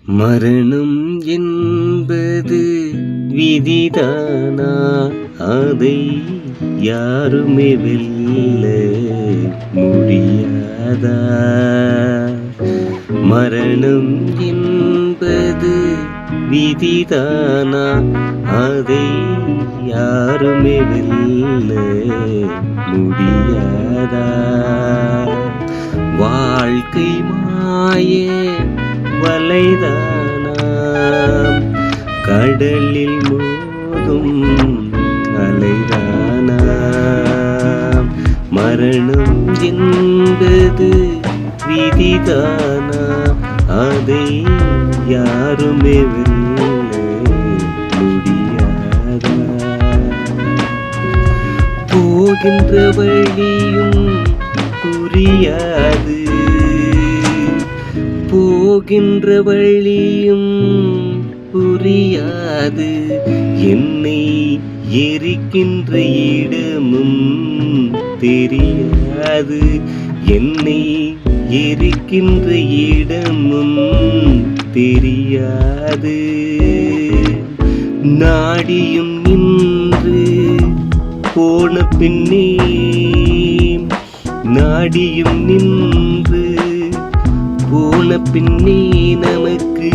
மரணம் என்பது விதிதானா? அதை யாருமே வெல்ல முடியாதா? மரணம் என்பது விதிதானா? அதை யாருமே வெல்ல முடியாதா? வாழ்க்கை மாய வலைதானா? கடலில் மோதும் அலைதானா? மரணம் என்பது விதிதானா? அதை யாருமே வெல்ல முடியாதா? போகின்ற வழியும் புரியாது, போகின்ற வழியும் புரியாது, என்னை எரிக்கின்ற இடமும் தெரியாது, என்னை எரிக்கின்ற இடமும் தெரியாது. நாடியும் நின்று போன பின்னே, நாடியும் நின்று போன பின்னே நமக்கு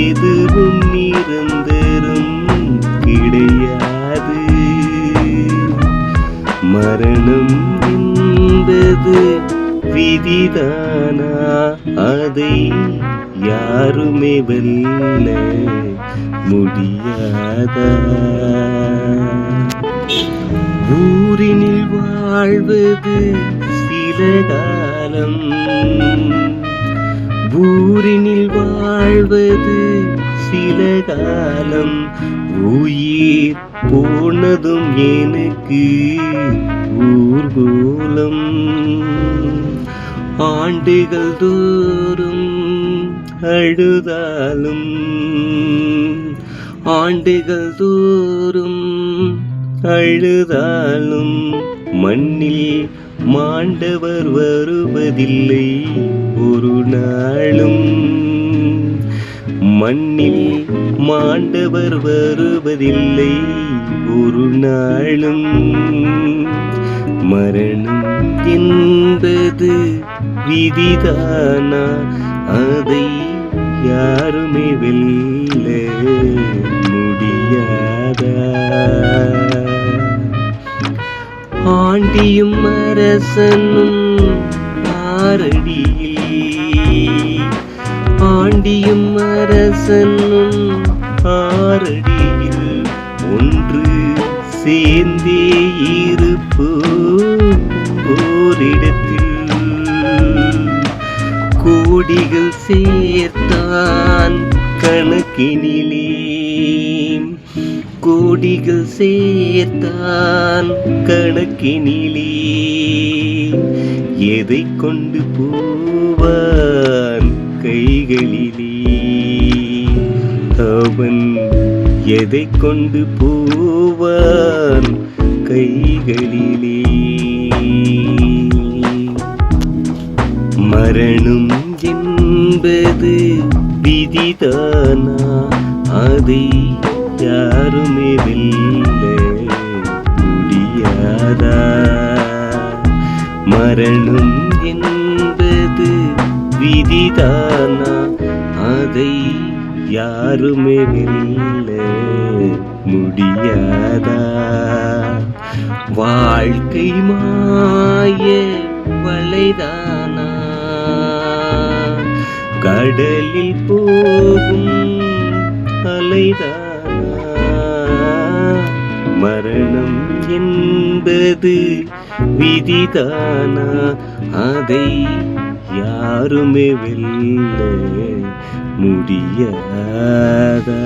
எதுவும் நிரந்தரம் கிடையாது. மரணம் என்பது விதிதானா? அதை யாருமே வெல்ல முடியாதா? ஊரினில் வாழ்வது சில காலம், ஊரினில் வாழ்வது சில காலம், உயிர் போனதும் எனக்கு ஊர்கோலம். ஆண்டுகள் தோறும் அழுதாலும், ஆண்டுகள் தோறும் அழுதாலும், மண்ணில் மாண்டவர் வருவதில்லை ஒரு நாளும். மண்ணில் மாண்டவர் வருவதில்லை ஒரு நாளும். மரணம் என்பது விதிதானா? அதை யாருமே வெல்ல முடியாதா? ஆண்டியும் அரசனும் ஆரடியில், ஆண்டியும் அரசனும் ஆரடியில் ஒன்று சேர்ந்தே இருப்போம் ஓரிடத்தில். கோடிகள் சேர்த்தான் கணக்கினிலே, கோடிகள் சேர்த்தான் கணக்கினிலே, எதை கொண்டு போவான் கைகளிலே? அவன் எதை கொண்டு போவான் கைகளிலே? மரணம் என்பது விதிதானா? அதை யாருமே வெல்ல முடியாதா? மரணம் என்பது விதிதானா? அதை யாருமே வெல்ல முடியாதா? வாழ்க்கை மாய வலைதானா? கடலில் போகும் அலைதானா? மரணம் என்பது விதிதானா? அதை யாருமே வெல்ல முடியாதா?